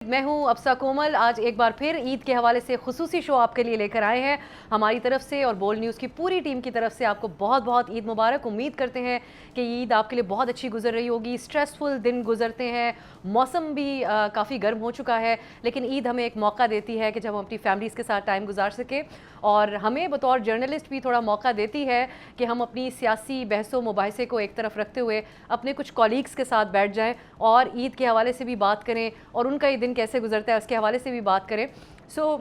میں ہوں افسا کومل. آج ایک بار پھر عید کے حوالے سے خصوصی شو آپ کے لیے لے کر آئے ہیں. ہماری طرف سے اور بول نیوز کی پوری ٹیم کی طرف سے آپ کو بہت بہت عید مبارک. امید کرتے ہیں کہ عید آپ کے لیے بہت اچھی گزر رہی ہوگی. اسٹریسفل دن گزرتے ہیں, موسم بھی کافی گرم ہو چکا ہے, لیکن عید ہمیں ایک موقع دیتی ہے کہ جب ہم اپنی فیملیز کے ساتھ ٹائم گزار سکیں, اور ہمیں بطور جرنلسٹ بھی تھوڑا موقع دیتی ہے کہ ہم اپنی سیاسی بحث و مباحثے کو ایک طرف رکھتے ہوئے اپنے کچھ کولیگز کے ساتھ بیٹھ جائیں اور عید کے حوالے سے بھی بات کریں اور ان کا یہ دن کیسے گزرتا ہے اس کے حوالے سے بھی بات کریں. سو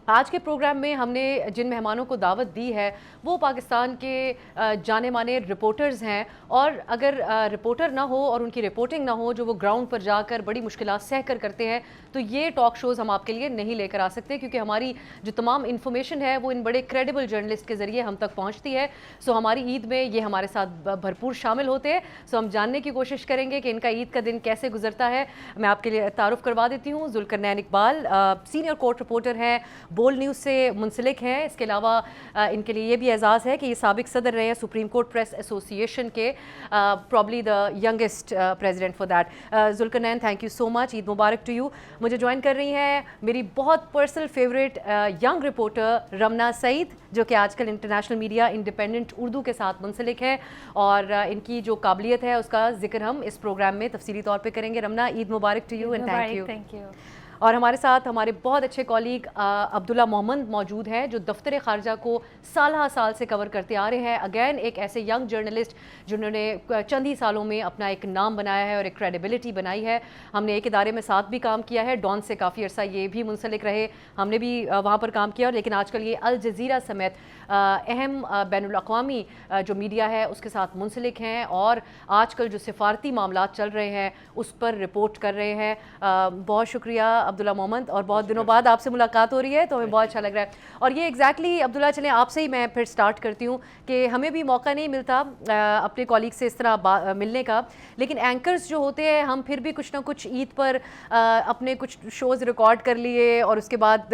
آج کے پروگرام میں ہم نے جن مہمانوں کو دعوت دی ہے وہ پاکستان کے جانے مانے رپورٹرز ہیں, اور اگر رپورٹر نہ ہو اور ان کی رپورٹنگ نہ ہو جو وہ گراؤنڈ پر جا کر بڑی مشکلات سہ کر کرتے ہیں, تو یہ ٹاک شوز ہم آپ کے لیے نہیں لے کر آ سکتے, کیونکہ ہماری جو تمام انفارمیشن ہے وہ ان بڑے کریڈیبل جرنلسٹ کے ذریعے ہم تک پہنچتی ہے. سو ہماری عید میں یہ ہمارے ساتھ بھرپور شامل ہوتے ہیں. سو ہم جاننے کی کوشش کریں گے کہ ان کا عید کا دن کیسے گزرتا ہے. میں آپ کے لیے تعارف کروا دیتی ہوں. Zulqarnain Iqbal senior court reporter ہیں, بول نیوز سے منسلک ہیں. اس کے علاوہ ان کے لیے یہ بھی اعزاز ہے کہ یہ سابق صدر رہے ہیں supreme court press association کے, probably the youngest president for that. Zulqarnain, thank you so much, Eid مبارک ٹو یو. مجھے جوائن کر رہی ہیں میری بہت personal favourite young reporter Ramna Saeed, جو کہ آج کل انٹرنیشنل میڈیا انڈیپینڈنٹ اردو کے ساتھ منسلک ہے, اور ان کی جو قابلیت ہے اس کا ذکر ہم اس پروگرام میں تفصیلی طور پہ کریں گے. رمنا, عید مبارک to you and thank you. اور ہمارے ساتھ ہمارے بہت اچھے کولیگ عبداللہ محمد موجود ہیں, جو دفتر خارجہ کو سالہ سال سے کور کرتے آ رہے ہیں. اگین ایک ایسے ینگ جرنلسٹ جنہوں نے چند ہی سالوں میں اپنا ایک نام بنایا ہے اور ایک کریڈیبلٹی بنائی ہے. ہم نے ایک ادارے میں ساتھ بھی کام کیا ہے, ڈان سے کافی عرصہ یہ بھی منسلک رہے, ہم نے بھی وہاں پر کام کیا, لیکن آج کل یہ الجزیرہ سمیت اہم بین الاقوامی جو میڈیا ہے اس کے ساتھ منسلک ہیں, اور آج کل جو سفارتی معاملات چل رہے ہیں اس پر رپورٹ کر رہے ہیں. بہت شکریہ عبداللہ محمد, اور بہت دنوں بعد آپ سے ملاقات ہو رہی ہے تو ہمیں بہت اچھا لگ رہا ہے. اور یہ ایگزیکٹلی عبداللہ, چلیں آپ سے ہی میں پھر سٹارٹ کرتی ہوں کہ ہمیں بھی موقع نہیں ملتا اپنے کولیگ سے اس طرح ملنے کا, لیکن اینکرز جو ہوتے ہیں ہم پھر بھی کچھ نہ کچھ عید پر اپنے کچھ شوز ریکارڈ کر لیے اور اس کے بعد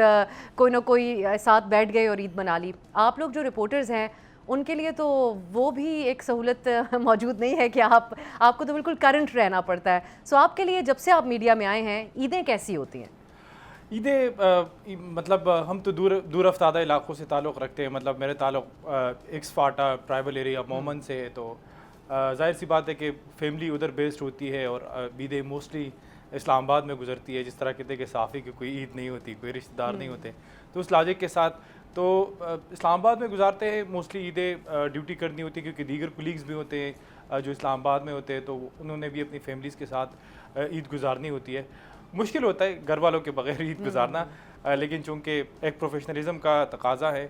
کوئی نہ کوئی ساتھ بیٹھ گئے اور عید منا لی. آپ لوگ جو رپورٹرز ہیں ان کے لیے تو وہ بھی ایک سہولت موجود نہیں ہے کہ آپ کو تو بالکل کرنٹ رہنا پڑتا ہے. سو آپ کے لیے جب سے آپ میڈیا میں آئے ہیں عیدیں کیسی ہوتی ہیں؟ عیدیں مطلب ہم تو دور افتادہ علاقوں سے تعلق رکھتے ہیں. مطلب میرے تعلق ایکس فاٹا ٹرائبل ایریا مومن سے ہے, تو ظاہر سی بات ہے کہ فیملی ادھر بیسڈ ہوتی ہے, اور عیدیں موسٹلی اسلام آباد میں گزرتی ہے. جس طرح کہتے ہیں کہ صحافی کی کوئی عید نہیں ہوتی, کوئی رشتہ دار نہیں ہوتے, تو اس لاجک کے ساتھ تو اسلام آباد میں گزارتے ہیں موسٹلی عیدیں. ڈیوٹی کرنی ہوتی ہے کیونکہ دیگر کولیگز بھی ہوتے ہیں جو اسلام آباد میں ہوتے ہیں, تو انہوں نے بھی اپنی فیملیز کے ساتھ عید گزارنی ہوتی ہے. مشکل ہوتا ہے گھر والوں کے بغیر عید گزارنا, لیکن چونکہ ایک پروفیشنلزم کا تقاضا ہے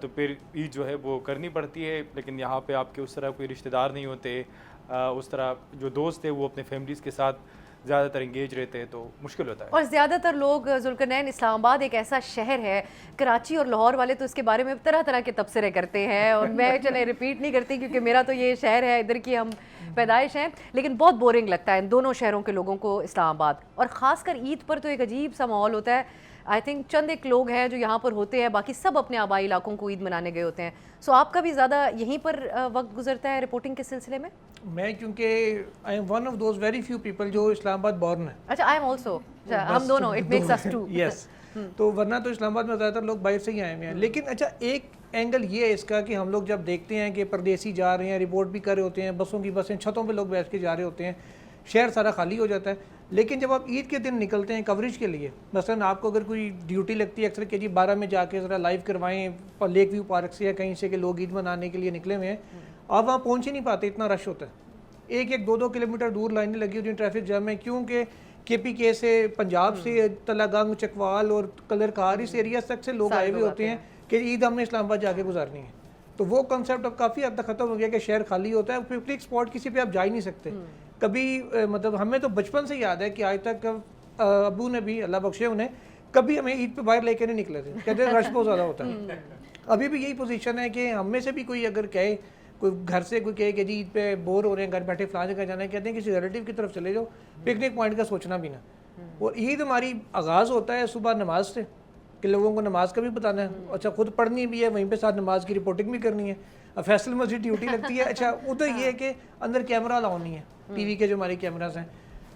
تو پھر عید جو ہے وہ کرنی پڑتی ہے. لیکن یہاں پہ آپ کے اس طرح کوئی رشتہ دار نہیں ہوتے, اس طرح جو دوست ہیں وہ اپنے فیملیز کے ساتھ زیادہ تر انگیج رہتے ہیں, تو مشکل ہوتا ہے. اور زیادہ تر لوگ, ذوالقرنین, اسلام آباد ایک ایسا شہر ہے, کراچی اور لاہور والے تو اس کے بارے میں طرح طرح کے تبصرے کرتے ہیں, اور میں چلے ریپیٹ نہیں کرتی کیونکہ میرا تو یہ شہر ہے, ادھر کی ہم پیدائش ہیں, لیکن بہت بورنگ لگتا ہے ان دونوں شہروں کے لوگوں کو اسلام آباد. اور خاص کر عید پر تو ایک عجیب سا ماحول ہوتا ہے. آئی تھنک چند ایک لوگ ہیں جو یہاں پر ہوتے ہیں, باقی سب اپنے آبائی علاقوں کو عید منانے گئے ہوتے ہیں. سو آپ کا بھی زیادہ یہیں پر وقت گزرتا ہے رپورٹنگ کے سلسلے میں؟ میں کیونکہ I am one of those very few people جو اسلام آباد بورن ہے. اچھا, آئی ایم آلسو, ہم دونوں, اٹ میکس اس ٹو. یس, تو ورنہ تو اسلام آباد میں زیادہ تر لوگ باہر سے ہی آئے ہوئے ہیں. لیکن اچھا ایک اینگل یہ ہے اس کا کہ ہم لوگ جب دیکھتے ہیں کہ پردیسی جا رہے ہیں, رپورٹ بھی کر رہے ہوتے ہیں, بسوں کی بسیں, چھتوں پہ لوگ بیٹھ کے جا رہے ہوتے ہیں, شہر سارا خالی ہو جاتا ہے. لیکن جب آپ عید کے دن نکلتے ہیں کوریج کے لیے, مثلاً آپ کو اگر کوئی ڈیوٹی لگتی ہے اکثر کہ جی 12 میں جا کے ذرا لائیو کروائیں لیک ویو پارک سے یا کہیں سے کہ لوگ عید منانے کے لیے نکلے ہوئے ہیں, آپ وہاں پہنچ ہی نہیں پاتے, اتنا رش ہوتا ہے. 1-2 کلومیٹر دور لائنیں لگی ہوتی ہیں, ٹریفک جام ہے, کیونکہ کے پی کے سے, پنجاب سے, تلہ گنگ, چکوال اور کلر کار اس ایریا تک سے لوگ آئے ہوئے ہوتے ہیں کہ عید ہم نے اسلام آباد جا کے گزارنی ہے. تو وہ کنسیپٹ اب کافی حد تک ختم ہو گیا کہ شہر خالی ہوتا ہے. پکنک اسپاٹ کسی پہ آپ جا ہی نہیں سکتے. کبھی مطلب ہمیں تو بچپن سے یاد ہے کہ آج تک ابو نے بھی, اللہ بخشے انہیں, کبھی ہمیں عید پہ باہر لے کے نہیں نکلے تھے, کہتے ہیں رش بہت زیادہ ہوتا ہے. ابھی بھی یہی پوزیشن ہے کہ ہم میں سے بھی کوئی اگر کہے, کوئی گھر سے کوئی کہے کہ جی عید پہ بور ہو رہے ہیں, گھر بیٹھے فلاں جگہ جانا ہے, کہتے ہیں کسی ریلیٹیو کی طرف چلے جاؤ, پکنک پوائنٹ کا سوچنا بھی نہ. اور عید ہماری آغاز ہوتا ہے صبح نماز سے کہ لوگوں کو نماز کا بھی بتانا ہے, اچھا خود پڑھنی بھی ہے, وہیں پہ ساتھ نماز کی رپورٹنگ بھی کرنی ہے. فیصل مسجد ڈیوٹی لگتی ہے, اچھا ادھر یہ ہے کہ اندر کیمرہ لاؤ نہیں ہے, ٹی وی کے جو ہمارے کیمراز ہیں,